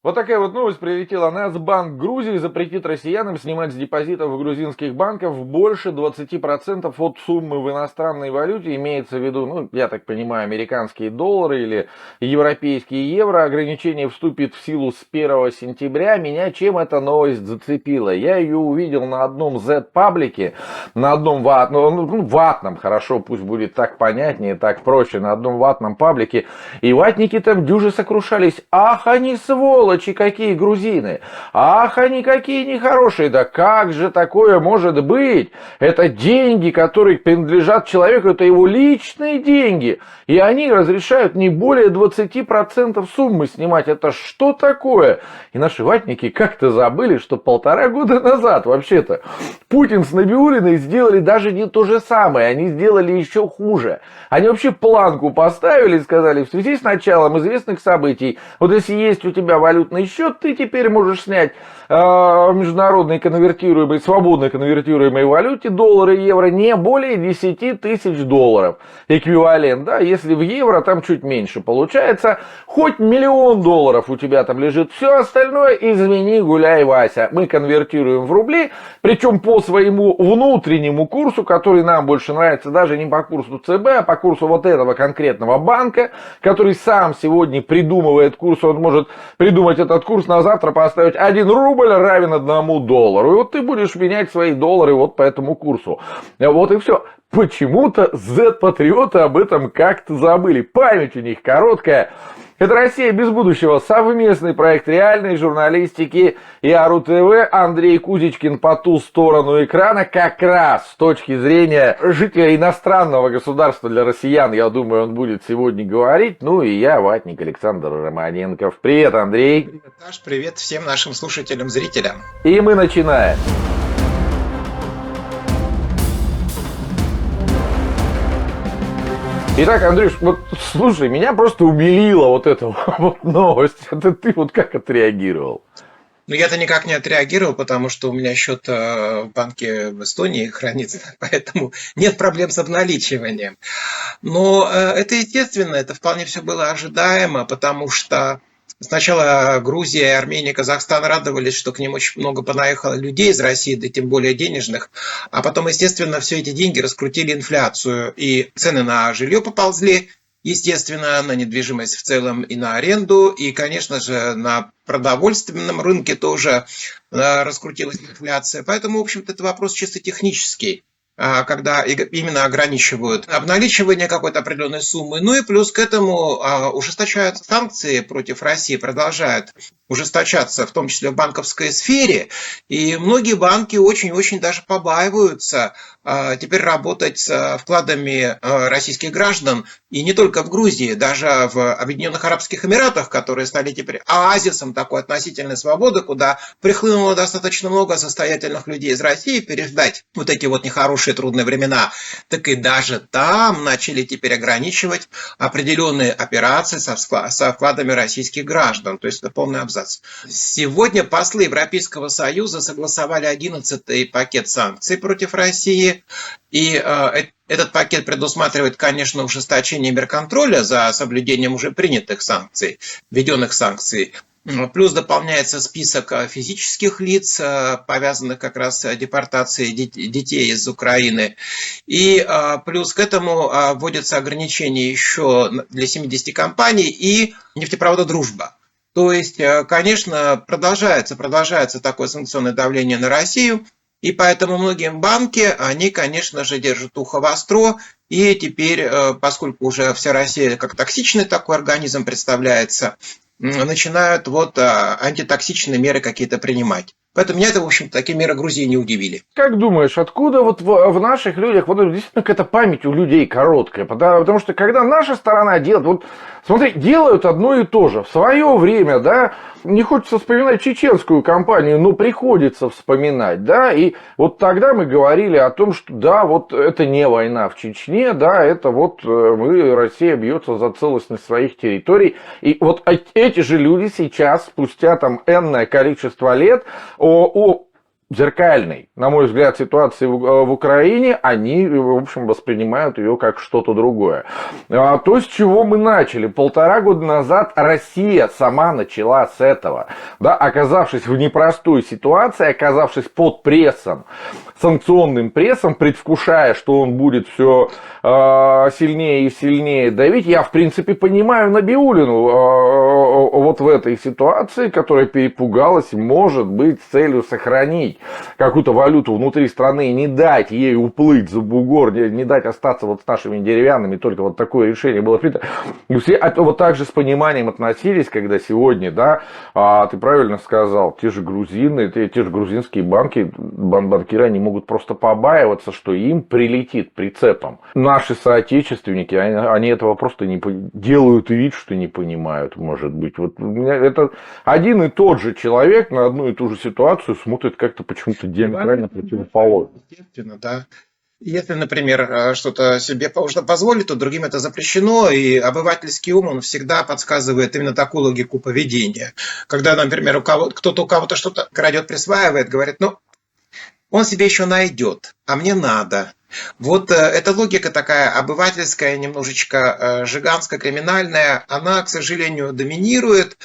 Вот такая вот новость прилетела. Нацбанк Грузии запретит россиянам снимать с депозитов в грузинских банках больше 20% от суммы в иностранной валюте. Имеется в виду, ну, я так понимаю, американские доллары или европейские евро. Ограничение вступит в силу с 1 сентября. Меня чем эта новость зацепила? Я ее увидел на одном Z-паблике, на одном ватном, хорошо, пусть будет так понятнее, так проще, на одном ватном паблике. И ватники там дюже сокрушались. Ах, они сволочи! Какие грузины, ах, они какие нехорошие, да как же такое может быть? Это деньги, которые принадлежат человеку, это его личные деньги, и они разрешают не более 20% суммы снимать. Это что такое? И наши ватники как-то забыли, что 1,5 года назад вообще-то Путин с Набиуллиной сделали даже не то же самое, они сделали еще хуже. Они вообще планку поставили и сказали: в связи с началом известных событий, вот если есть у тебя валютный счет, ты теперь можешь снять в международной конвертируемой, свободно конвертируемой валюте доллары и евро не более 10 тысяч долларов. Эквивалент, да, если в евро там чуть меньше получается, хоть 1 миллион долларов у тебя там лежит, все остальное извини, гуляй, Вася. Мы конвертируем в рубли, причем по своему внутреннему курсу, который нам больше нравится, даже не по курсу ЦБ, а по курсу вот этого конкретного банка, который сам сегодня придумывает курс. Он может придумать этот курс на завтра, поставить 1 рубль равен 1 доллару. И вот ты будешь менять свои доллары вот по этому курсу. Вот и все. Почему-то Z-патриоты об этом как-то забыли. Память у них короткая. Это «Россия без будущего», совместный проект реальной журналистики и АРУ-ТВ. Андрей Кузичкин по ту сторону экрана, как раз с точки зрения жителя иностранного государства для россиян, я думаю, он будет сегодня говорить. Ну и я, ватник Александр Романенков. Привет, Андрей. Привет, Саш, привет всем нашим слушателям, зрителям. И мы начинаем. Итак, Андрюш, вот слушай, меня просто умилила вот эта вот новость. Это ты вот как отреагировал? Ну, я-то никак не отреагировал, потому что у меня счет в банке в Эстонии хранится, поэтому нет проблем с обналичиванием. Но это естественно, это вполне все было ожидаемо, потому что сначала Грузия, Армения, Казахстан радовались, что к ним очень много понаехало людей из России, да тем более денежных. А потом, естественно, все эти деньги раскрутили инфляцию, и цены на жилье поползли, естественно, на недвижимость в целом и на аренду, и, конечно же, на продовольственном рынке тоже раскрутилась инфляция. Поэтому, в общем-то, это вопрос чисто технический, когда именно ограничивают обналичивание какой-то определенной суммы. Ну и плюс к этому ужесточаются санкции против России, продолжают ужесточаться, в том числе в банковской сфере. И многие банки очень-очень даже побаиваются теперь работать с вкладами российских граждан. И не только в Грузии, даже в Объединенных Арабских Эмиратах, которые стали теперь оазисом такой относительной свободы, куда прихлынуло достаточно много состоятельных людей из России переждать вот эти вот нехорошие трудные времена, так и даже там начали теперь ограничивать определенные операции со вкладами российских граждан. То есть это полный абзац. Сегодня послы Европейского Союза согласовали 11-й пакет санкций против России. И этот пакет предусматривает, конечно, ужесточение мер контроля за соблюдением уже принятых санкций, введенных санкций. Плюс дополняется список физических лиц, повязанных как раз с депортацией детей из Украины. И плюс к этому вводятся ограничения еще для 70 компаний и нефтепровода «Дружба». То есть, конечно, продолжается такое санкционное давление на Россию. И поэтому многие банки, они, конечно же, держат ухо востро. И теперь, поскольку уже вся Россия как токсичный такой организм представляется, начинают вот антитоксичные меры какие-то принимать. Поэтому меня это, в общем-то, такие меры Грузии не удивили. Как думаешь, откуда вот в наших людях, вот действительно какая-то память у людей короткая? Потому что когда наша сторона делает, вот смотри, делают одно и то же. В свое время, да, не хочется вспоминать чеченскую кампанию, но приходится вспоминать, да, и вот тогда мы говорили о том, что да, вот это не война в Чечне, да, это вот Россия бьется за целостность своих территорий, и вот эти же люди сейчас, спустя там энное количество лет, о зеркальной, на мой взгляд, ситуации в Украине, они, в общем, воспринимают ее как что-то другое. То, с чего мы начали. 1,5 года назад Россия сама начала с этого. Да, оказавшись в непростой ситуации, оказавшись под прессом, санкционным прессом, предвкушая, что он будет все сильнее и сильнее давить, я, в принципе, понимаю Набиуллину вот в этой ситуации, которая перепугалась, может быть, с целью сохранить какую-то валюту внутри страны и не дать ей уплыть за бугор, не дать остаться вот с нашими деревянными, только вот такое решение было принято. И все вот так же с пониманием относились, когда сегодня, да, ты правильно сказал, те же грузины, те же грузинские банки, банкиры, они могут просто побаиваться, что им прилетит прицепом. Наши соотечественники, они этого просто не делают вид, что не понимают, может быть. Вот это один и тот же человек на одну и ту же ситуацию смотрит как-то почему-то диаметрально противоположно. Естественно, да. Если, например, что-то себе можно позволить, то другим это запрещено, и обывательский ум, он всегда подсказывает именно такую логику поведения. Когда, например, кто-то у кого-то что-то крадет, присваивает, говорит, ну, он себе еще найдет, а мне надо. Вот эта логика такая обывательская, немножечко жиганская, криминальная, она, к сожалению, доминирует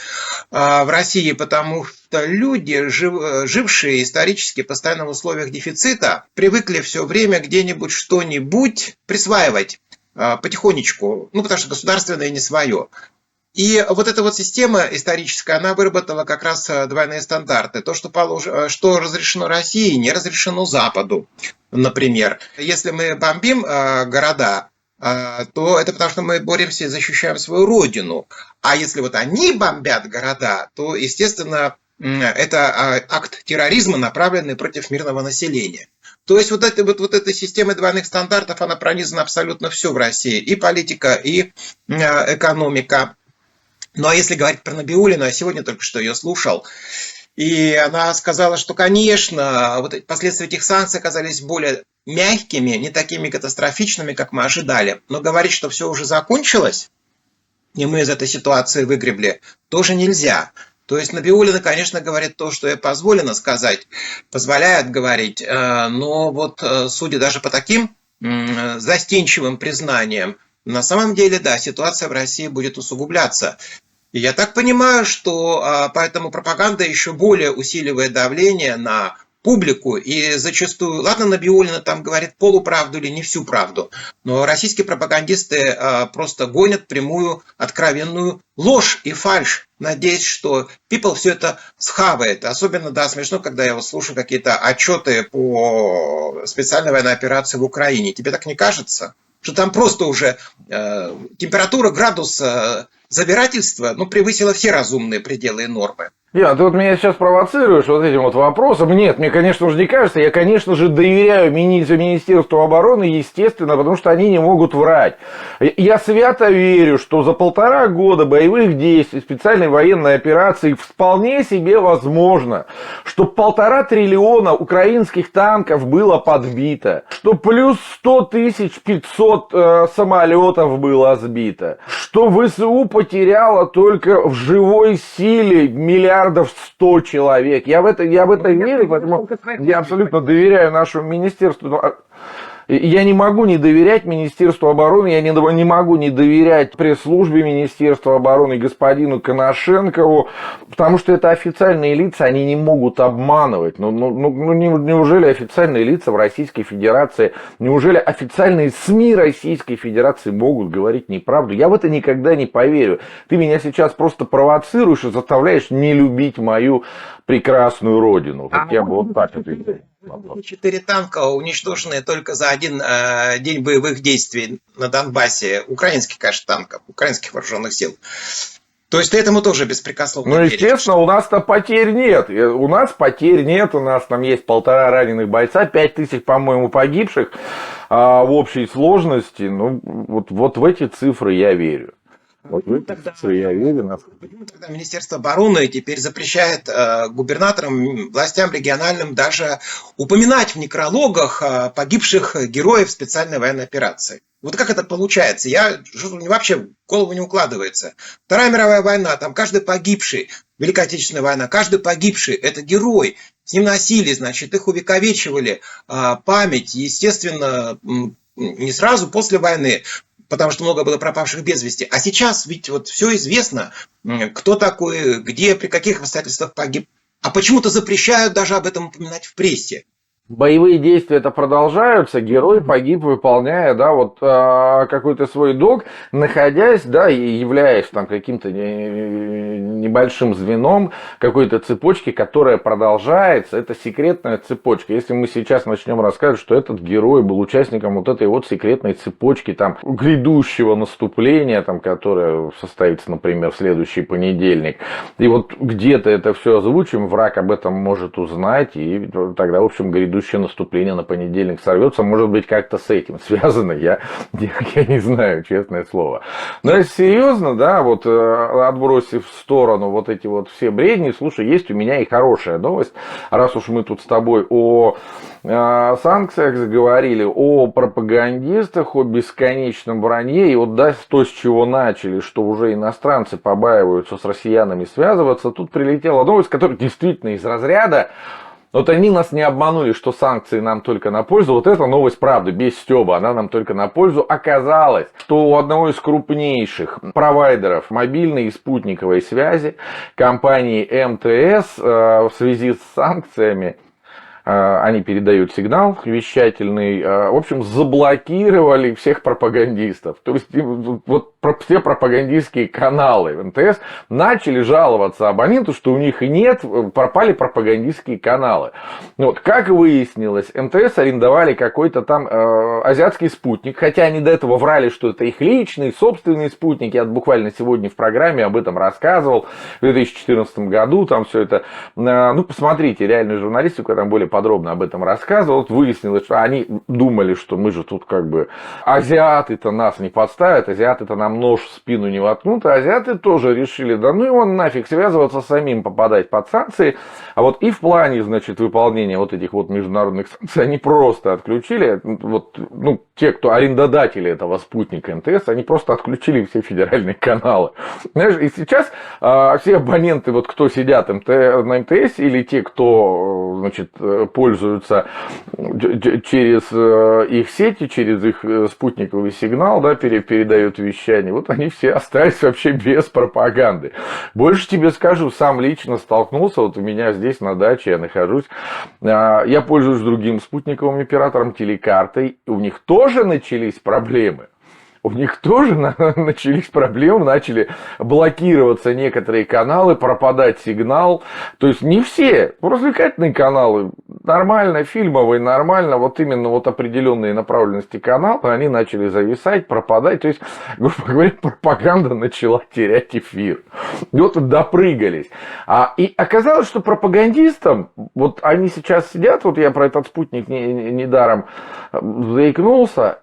в России, потому что люди, жившие исторически постоянно в условиях дефицита, привыкли все время где-нибудь что-нибудь присваивать потихонечку, ну, потому что государственное не свое. И вот эта вот система историческая, она выработала как раз двойные стандарты. То, что разрешено России, не разрешено Западу, например. Если мы бомбим города, то это потому, что мы боремся и защищаем свою родину. А если вот они бомбят города, то, естественно, это акт терроризма, направленный против мирного населения. То есть вот эта система двойных стандартов, она пронизана абсолютно все в России. И политика, и экономика. Ну, а если говорить про Набиуллину, я сегодня только что ее слушал, и она сказала, что, конечно, вот последствия этих санкций оказались более мягкими, не такими катастрофичными, как мы ожидали. Но говорить, что все уже закончилось, и мы из этой ситуации выгребли, тоже нельзя. То есть Набиуллина, конечно, говорит то, что ей позволено сказать, позволяет говорить, но вот судя даже по таким застенчивым признаниям, на самом деле, да, ситуация в России будет усугубляться. И я так понимаю, что поэтому пропаганда еще более усиливает давление на публику. И зачастую, ладно, Набиуллина там говорит полуправду или не всю правду, но российские пропагандисты просто гонят прямую откровенную ложь и фальшь, надеясь, что people все это схавает. Особенно, да, смешно, когда я вот слушаю какие-то отчеты по специальной военной операции в Украине. Тебе так не кажется? Что там просто уже температура, градус забирательства превысила все разумные пределы и нормы. Ты вот меня сейчас провоцируешь вот этим вот вопросом. Нет, мне, конечно же, не кажется. Я, конечно же, доверяю Министерству обороны, естественно, потому что они не могут врать. Я свято верю, что за 1,5 года боевых действий, специальной военной операции вполне себе возможно, что 1,5 триллиона украинских танков было подбито, что плюс 100 500 самолетов было сбито, что ВСУ потеряло только в живой силе 1 100 человек. Я в это верю, поэтому я абсолютно доверяю нашему министерству. Я не могу не доверять Министерству обороны, я не могу не доверять пресс-службе Министерства обороны господину Коношенкову, потому что это официальные лица, они не могут обманывать. Неужели официальные лица в Российской Федерации, неужели официальные СМИ Российской Федерации могут говорить неправду? Я в это никогда не поверю. Ты меня сейчас просто провоцируешь и заставляешь не любить мою прекрасную родину. Как я бы вот так ответил. 4 танка, уничтоженные только за один день боевых действий на Донбассе. Украинских, конечно, танков, украинских вооруженных сил. То есть ты этому тоже беспрекословно веришь? Естественно, у нас-то потерь нет. У нас потерь нет. У нас там есть 1,5 раненых бойца, 5000, по-моему, погибших в общей сложности. Вот в эти цифры я верю. Вот в Ну, этой тогда, ситуации я уверен. почему тогда Министерство обороны теперь запрещает губернаторам, властям региональным даже упоминать в некрологах погибших героев специальной военной операции? Вот как это получается? Мне вообще в голову не укладывается. Вторая мировая война, там каждый погибший, Великая Отечественная война, каждый погибший – это герой. С ним носили, значит, их увековечивали, память, естественно, не сразу после войны, потому что много было пропавших без вести. А сейчас ведь вот все известно, кто такой, где, при каких обстоятельствах погиб. А почему-то запрещают даже об этом упоминать в прессе. Боевые действия это продолжаются, герой погиб, выполняя, да, вот какой-то свой долг, находясь, да, и являясь там каким-то небольшим звеном какой-то цепочки, которая продолжается, это секретная цепочка. Если мы сейчас начнем рассказывать, что этот герой был участником вот этой вот секретной цепочки, там, грядущего наступления, там, которое состоится, например, в следующий понедельник, и вот где-то это все озвучим, враг об этом может узнать, и тогда, в общем, грядущее наступление на понедельник сорвется, может быть, как-то с этим связано, я не знаю, честное слово. Но если серьезно, да, вот отбросив в сторону вот эти вот все бредни, слушай, есть у меня и хорошая новость, раз уж мы тут с тобой о санкциях заговорили, о пропагандистах, о бесконечном вранье, и вот да, то, с чего начали, что уже иностранцы побаиваются с россиянами связываться, тут прилетела новость, которая действительно из разряда: вот они нас не обманули, что санкции нам только на пользу. Вот эта новость, правда, без стёба, она нам только на пользу. Оказалось, что у одного из крупнейших провайдеров мобильной и спутниковой связи, компании МТС, в связи с санкциями, они передают сигнал вещательный, в общем, заблокировали всех пропагандистов. То есть вот все пропагандистские каналы в МТС начали жаловаться абоненту, что у них и нет, пропали пропагандистские каналы. Вот, как выяснилось, МТС арендовали какой-то там азиатский спутник, хотя они до этого врали, что это их личные, собственные спутники. Я буквально сегодня в программе об этом рассказывал, в 2014 году там все это. Ну, посмотрите, реальную журналистику, я там более подробно об этом рассказывал. Вот выяснилось, что они думали, что мы же тут как бы азиаты-то нас не подставят, азиаты-то нам нож в спину не воткнут, а азиаты тоже решили, да ну его нафиг, связываться самим, попадать под санкции. А вот и в плане, значит, выполнения вот этих вот международных санкций они просто отключили, вот, ну, те, кто арендодатели этого спутника МТС, они просто отключили все федеральные каналы. Знаешь, и сейчас все абоненты, вот кто сидят на МТС, или те, кто, значит, пользуются через их сети, через их спутниковый сигнал, да, передают вещание, вот они все остались вообще без пропаганды. Больше тебе скажу, сам лично столкнулся, вот у меня здесь на даче я нахожусь, я пользуюсь другим спутниковым оператором, телекартой, у них тоже начались проблемы. У них тоже начались проблемы, начали блокироваться некоторые каналы, пропадать сигнал. То есть не все, развлекательные каналы, нормально, фильмовые, нормально, вот именно вот определенные направленности канала, они начали зависать, пропадать. То есть, грубо говоря, пропаганда начала терять эфир. И вот допрыгались. И оказалось, что пропагандистам, вот они сейчас сидят, вот я про этот спутник недаром заикнулся,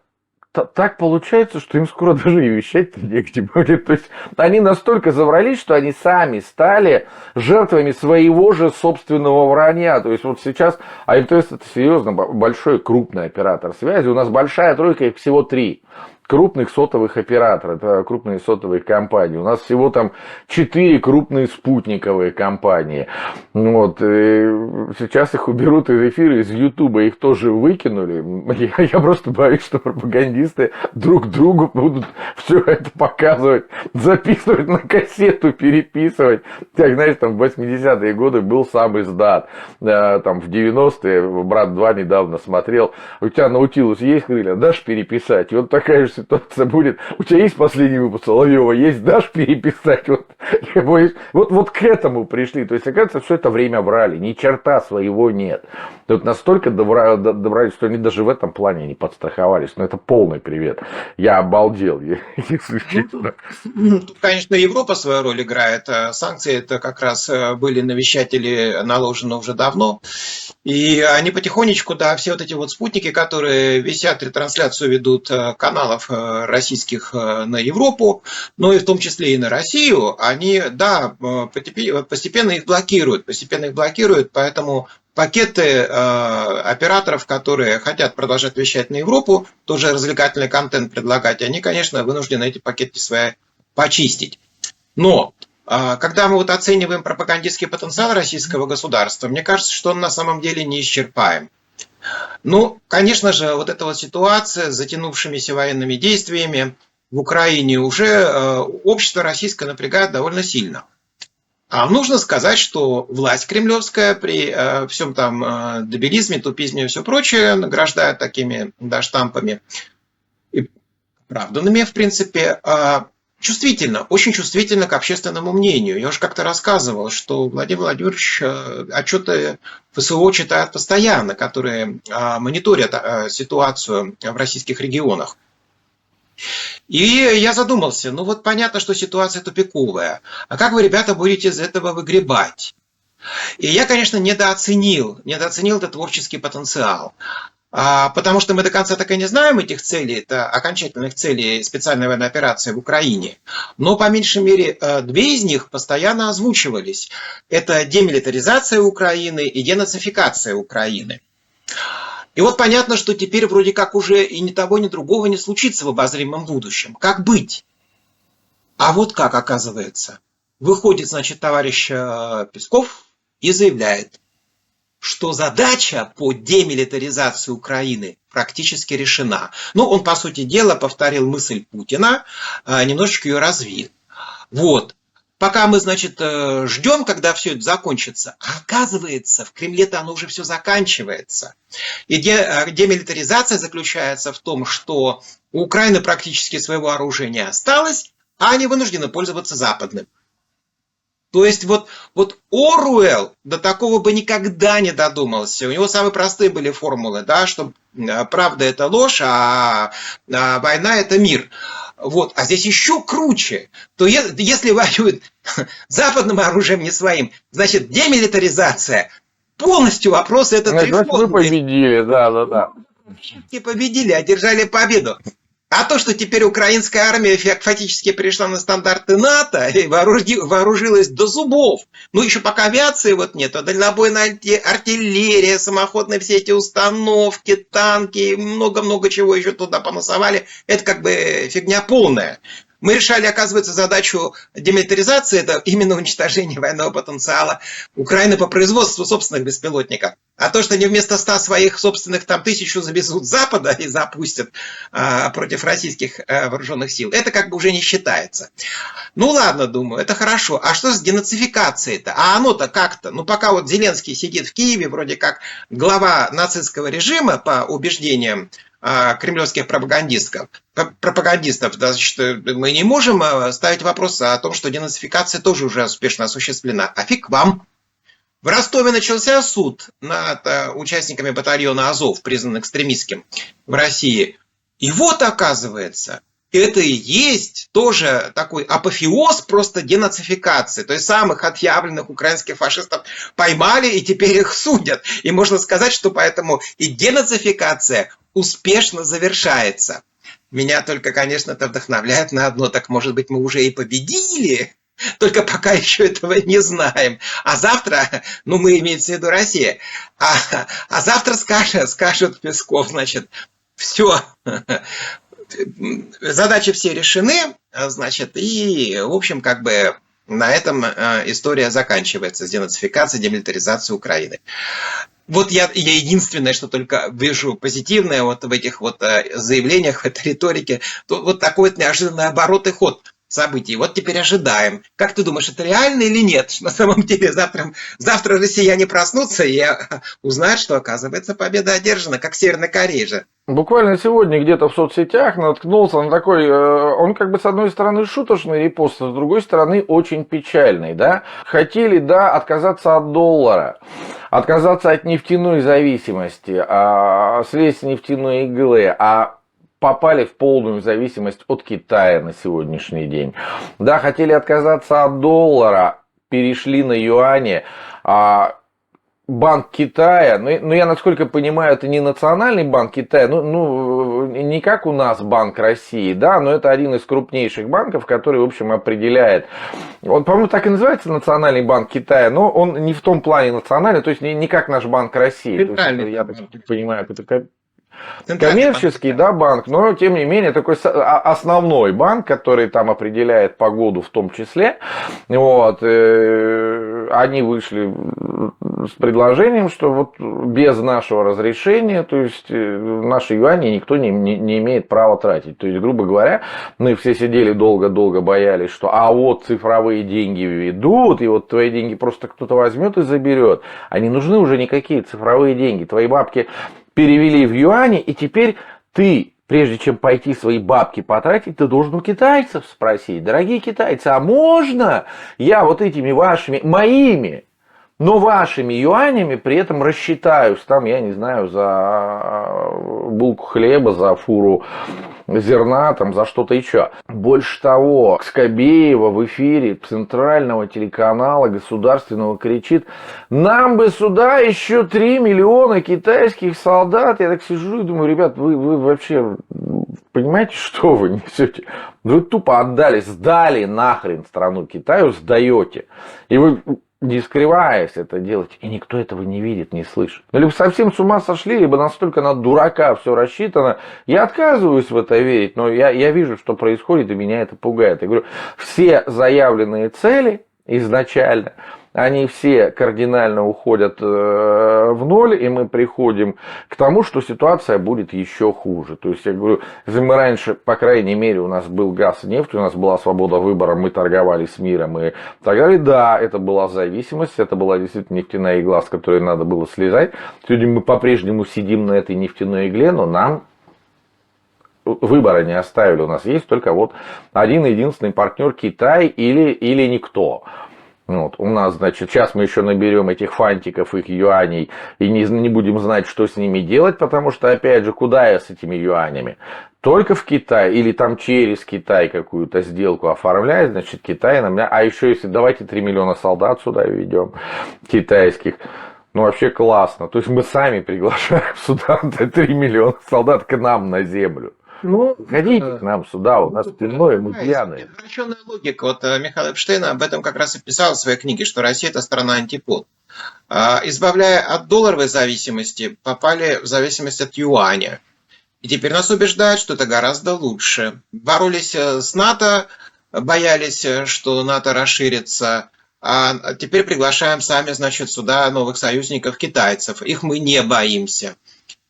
так получается, что им скоро даже и вещать-то негде будет. То есть они настолько заврались, что они сами стали жертвами своего же собственного вранья. То есть вот сейчас, МТС это серьезно большой крупный оператор связи. У нас большая тройка, их всего 3. Крупных сотовых операторов, это крупные сотовые компании. У нас всего там 4 крупные спутниковые компании. Вот. И сейчас их уберут из эфира, из Ютуба, их тоже выкинули. Я просто боюсь, что пропагандисты друг другу будут все это показывать, записывать на кассету, переписывать. Как, знаешь, там в 80-е годы был сам издат. Там в 90-е, брат 2 недавно смотрел, у тебя Наутилус есть крылья, дашь переписать? И вот такая же ситуация будет. У тебя есть последний выпуск Соловьева, есть, дашь переписать? Вот, я боюсь, вот к этому пришли. То есть, оказывается, все это время врали, ни черта своего нет. Вот настолько добрались, что они даже в этом плане не подстраховались. Но это полный привет. Я обалдел, если честно. Тут, конечно, Европа свою роль играет. Санкции это как раз были на вещатели наложены уже давно. И они потихонечку, да, все вот эти вот спутники, которые висят, ретрансляцию ведут каналов российских на Европу, но и в том числе и на Россию, они, да, постепенно их блокируют, поэтому пакеты операторов, которые хотят продолжать вещать на Европу, тоже развлекательный контент предлагать, они, конечно, вынуждены эти пакеты свои почистить. Но когда мы вот оцениваем пропагандистский потенциал российского государства, мне кажется, что он на самом деле неисчерпаем. Ну, конечно же, вот эта вот ситуация с затянувшимися военными действиями в Украине уже общество российское напрягает довольно сильно. А нужно сказать, что власть кремлевская при всем там дебилизме, тупизме и все прочее награждает такими штампами и оправданными, в принципе, чувствительно, очень чувствительно к общественному мнению. Я уже как-то рассказывал, что Владимир Владимирович отчеты ФСО читает постоянно, которые мониторят ситуацию в российских регионах. И я задумался, ну вот понятно, что ситуация тупиковая. А как вы, ребята, будете из этого выгребать? И я, конечно, недооценил этот творческий потенциал. Потому что мы до конца так и не знаем этих целей, это окончательных целей специальной военной операции в Украине. Но, по меньшей мере, две из них постоянно озвучивались. Это демилитаризация Украины и денацификация Украины. И вот понятно, что теперь вроде как уже и ни того, ни другого не случится в обозримом будущем. Как быть? А вот как оказывается. Выходит, значит, товарищ Песков и заявляет, что задача по демилитаризации Украины практически решена. Ну, он, по сути дела, повторил мысль Путина, немножечко ее развил. Вот. Пока мы, значит, ждем, когда все это закончится, а оказывается, в Кремле-то оно уже все заканчивается. И демилитаризация заключается в том, что у Украины практически своего оружия не осталось, а они вынуждены пользоваться западным. То есть вот Оруэлл до такого бы никогда не додумался. У него самые простые были формулы, да, что правда это ложь, а война это мир. Вот. А здесь еще круче. То если воюют западным оружием, не своим, значит демилитаризация. Полностью вопрос этот решен. Значит, вы победили, да. Не победили, одержали победу. А то, что теперь украинская армия фактически перешла на стандарты НАТО и вооружилась до зубов. Ну, еще пока авиации вот нет, а дальнобойная артиллерия, самоходные все эти установки, танки, много-много чего еще туда понасовали. Это как бы фигня полная. Мы решали, оказывается, задачу демилитаризации, это именно уничтожение военного потенциала Украины по производству собственных беспилотников. А то, что они вместо 100 своих собственных там 1000 завезут с Запада и запустят против российских вооруженных сил, это как бы уже не считается. Ну ладно, думаю, это хорошо. А что с денацификацией-то? А оно-то как-то, ну пока вот Зеленский сидит в Киеве, вроде как глава нацистского режима по убеждениям кремлевских пропагандистов, значит, мы не можем ставить вопрос о том, что денацификация тоже уже успешно осуществлена. А фиг вам. В Ростове начался суд над участниками батальона Азов, признан экстремистским в России. И вот оказывается, это и есть тоже такой апофеоз просто денацификации. То есть самых отъявленных украинских фашистов поймали и теперь их судят. И можно сказать, что поэтому и денацификация успешно завершается. Меня только, конечно, это вдохновляет на одно. Так, может быть, мы уже и победили? Только пока еще этого не знаем. А завтра, ну, мы имеется в виду Россия, а завтра скажет Песков, значит, все, задачи все решены, значит, и, в общем, как бы на этом история заканчивается с денацификацией, демилитаризацией Украины. Вот я единственное, что только вижу позитивное вот в этих вот заявлениях, в этой риторике, то вот такой вот неожиданный оборот и ход событий. Вот теперь ожидаем. Как ты думаешь, это реально или нет? На самом деле завтра россияне проснутся и узнают, что, оказывается, победа одержана, как в Северной Корее же. Буквально сегодня где-то в соцсетях наткнулся на такой, он как бы с одной стороны шуточный репост, а с другой стороны очень печальный, да. Хотели, да, отказаться от доллара, отказаться от нефтяной зависимости, слезть с нефтяной иглы, попали в полную зависимость от Китая на сегодняшний день. Да, хотели отказаться от доллара, перешли на юани. Банк Китая, ну, я насколько понимаю, это не национальный банк Китая, не как у нас Банк России, да, но это один из крупнейших банков, который, в общем, определяет. Он, по-моему, так и называется Национальный банк Китая, но он не в том плане национальный, то есть не как наш Банк России. То есть, я так понимаю, это коммерческий, да, банк, но тем не менее такой основной банк, который там определяет погоду в том числе. Вот, они вышли с предложением, что вот без нашего разрешения, то есть наши юани никто не имеет права тратить. То есть, грубо говоря, мы все сидели долго-долго, боялись, что вот цифровые деньги ведут, и вот твои деньги просто кто-то возьмет и заберет. А не нужны уже никакие цифровые деньги. Твои бабки перевели в юани, и теперь ты, прежде чем пойти свои бабки потратить, ты должен у китайцев спросить: дорогие китайцы, а можно я вот этими вашими, моими, но вашими юанями при этом рассчитаюсь, там, я не знаю, за булку хлеба, за фуру зерна, там, за что-то еще. Больше того, Скобеева в эфире центрального телеканала государственного кричит: нам бы сюда еще 3 миллиона китайских солдат. Я так сижу и думаю: ребят, вы вообще понимаете, что вы несете? Вы тупо сдали нахрен страну Китаю, сдаете. И вы, не скрываясь, это делать, и никто этого не видит, не слышит. Ну, либо совсем с ума сошли, либо настолько на дурака все рассчитано. Я отказываюсь в это верить, но я вижу, что происходит, и меня это пугает. Я говорю, все заявленные цели изначально, они все кардинально уходят в ноль, и мы приходим к тому, что ситуация будет еще хуже. То есть, я говорю, если мы раньше, по крайней мере, у нас был газ и нефть, у нас была свобода выбора, мы торговали с миром и так далее, да, это была зависимость, это была действительно нефтяная игла, с которой надо было слезать. Сегодня мы по-прежнему сидим на этой нефтяной игле, но нам выбора не оставили. У нас есть только вот один единственный партнер — Китай или никто. Вот, у нас, значит, сейчас мы еще наберем этих фантиков, их юаней, и не будем знать, что с ними делать, потому что, опять же, куда я с этими юанями? Только в Китай, или там через Китай какую-то сделку оформляет, значит, Китай на меня. А еще если давайте 3 миллиона солдат сюда введем, китайских. Ну, вообще классно. То есть мы сами приглашаем сюда 3 миллиона солдат к нам на землю. Ну, ходите к нам сюда, у нас темно, и мы пьяные. Извращенная логика. Вот Михаил Эпштейн об этом как раз и писал в своей книге, что Россия — это страна антипод. Избавляя от долларовой зависимости, попали в зависимость от юаня. И теперь нас убеждают, что это гораздо лучше. Боролись с НАТО, боялись, что НАТО расширится. А теперь приглашаем сами, значит, сюда новых союзников китайцев. Их мы не боимся.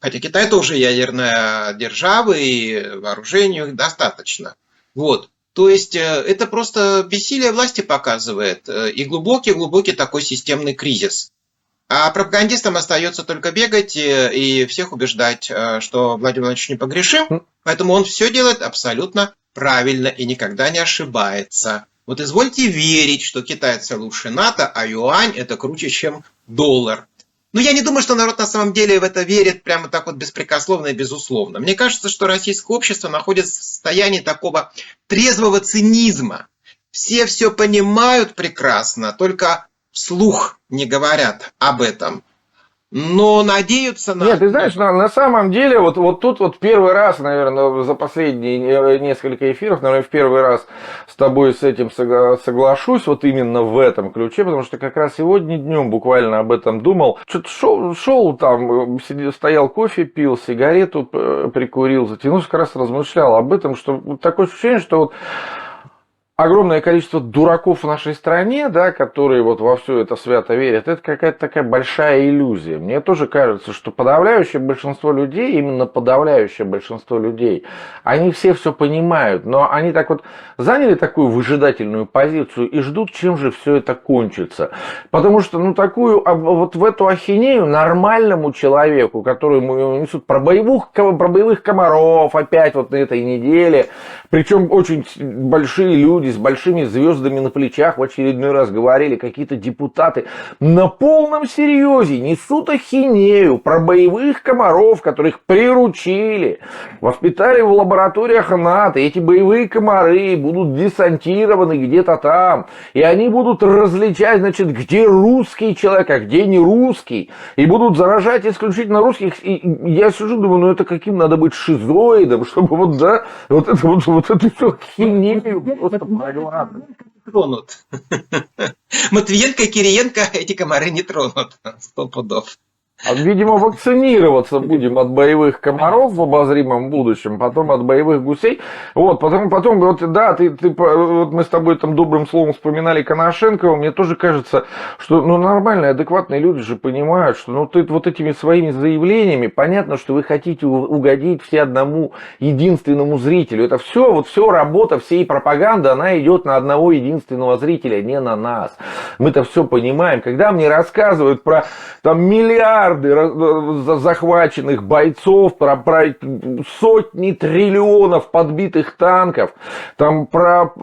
Хотя Китай тоже ядерная держава, и вооружению их достаточно. Вот. То есть это просто бессилие власти показывает. И глубокий такой системный кризис. А пропагандистам остается только бегать и всех убеждать, что Владимир Владимирович непогрешим. Поэтому он все делает абсолютно правильно и никогда не ошибается. Вот извольте верить, что китайцы лучше НАТО, а юань — это круче, чем доллар. Но я не думаю, что народ на самом деле в это верит прямо так вот беспрекословно и безусловно. Мне кажется, что российское общество находится в состоянии такого трезвого цинизма. Все понимают прекрасно, только вслух не говорят об этом. Но надеются на... Нет, ты знаешь, на самом деле, вот тут вот первый раз, наверное, за последние несколько эфиров, наверное, в первый раз с тобой с этим соглашусь, вот именно в этом ключе, потому что как раз сегодня днем буквально об этом думал. Что-то шел там, стоял, кофе пил, сигарету прикурил, затянулся, как раз размышлял об этом, что такое ощущение, что вот огромное количество дураков в нашей стране, да, которые вот во все это свято верят, это какая-то такая большая иллюзия. Мне тоже кажется, что подавляющее большинство людей, именно подавляющее большинство людей, они все понимают, но они так вот заняли такую выжидательную позицию и ждут, чем же все это кончится. Потому что, такую, вот в эту ахинею нормальному человеку, которому несут про боевых комаров опять вот на этой неделе, причем очень большие люди с большими звездами на плечах в очередной раз говорили, какие-то депутаты на полном серьезе несут ахинею про боевых комаров, которых приручили, воспитали в лабораториях НАТО. Эти боевые комары будут десантированы где-то там, и они будут различать, значит, где русский человек, а где не русский, и будут заражать исключительно русских. И я сижу, думаю, ну это каким надо быть шизоидом, чтобы вот, да, вот это всю ахинею просто проглатывать. Тронут. Матвиенко и Кириенко эти комары не тронут. 100 пудов. Видимо, вакцинироваться будем от боевых комаров в обозримом будущем, потом от боевых гусей. Вот, потом вот, да, вот мы с тобой там добрым словом вспоминали Коношенкова. Мне тоже кажется, что ну, нормальные, адекватные люди же понимают, что ну, ты вот этими своими заявлениями, понятно, что вы хотите угодить все одному единственному зрителю. Это все, вот все работа всей пропаганды, она идет на одного единственного зрителя, не на нас. Мы-то все понимаем. Когда мне рассказывают про там миллиарды захваченных бойцов, про сотни триллионов подбитых танков, там про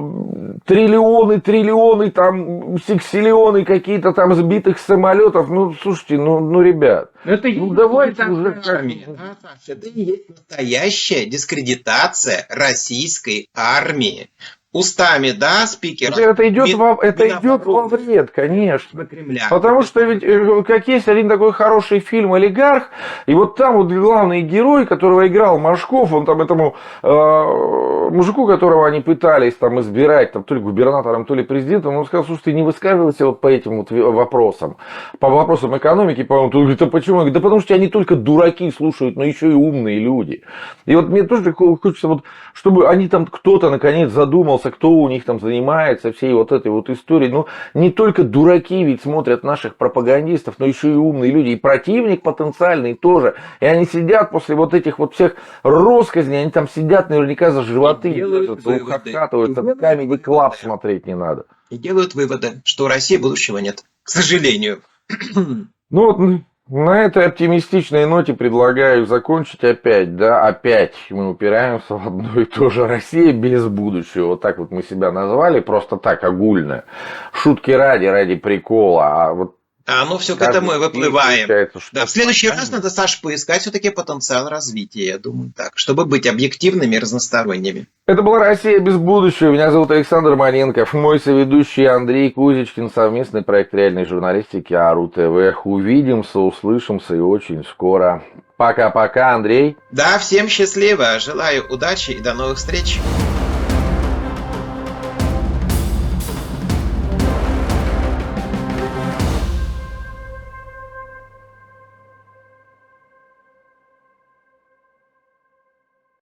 триллионы, там сексиллионы какие-то там сбитых самолетов. Ну, слушайте, ну ребят, это ну давайте уже Саша, это и есть настоящая дискредитация российской армии. Устами, да, спикера. Это идет во вред, конечно. Кремля. Потому что ведь, как есть один такой хороший фильм «Олигарх», и вот там вот главный герой, которого играл Машков, он там этому мужику, которого они пытались там избирать, там, то ли губернатором, то ли президентом, он сказал, слушайте, не высказывайся вот по этим вот вопросам, по вопросам экономики, по-моему. Он говорит, а почему? Он говорит, да потому что они только дураки слушают, но еще и умные люди. И вот мне тоже хочется, вот, чтобы они там, кто-то наконец задумался, кто у них там занимается всей вот этой вот историей. Ну, не только дураки ведь смотрят наших пропагандистов, но еще и умные люди. И противник потенциальный тоже. И они сидят после вот этих вот всех россказней, они там сидят наверняка за животы, ухахатывают, Comedy Club смотреть не надо. И делают выводы, что у России будущего нет. К сожалению. Ну вот на этой оптимистичной ноте предлагаю закончить опять, да, опять мы упираемся в одно и то же. Россия без будущего, вот так вот мы себя назвали, просто так огульно. Шутки ради прикола, а вот оно все к этому и выплываем. Да, в следующий раз надо, Саш, поискать все-таки потенциал развития, я думаю, так, чтобы быть объективными и разносторонними. Это была «Россия без будущего». Меня зовут Александр Маренков, мой соведущий Андрей Кузичкин, совместный проект реальной журналистики АРУ ТВ. Увидимся, услышимся и очень скоро. Пока-пока, Андрей. Да, всем счастливо, желаю удачи и до новых встреч.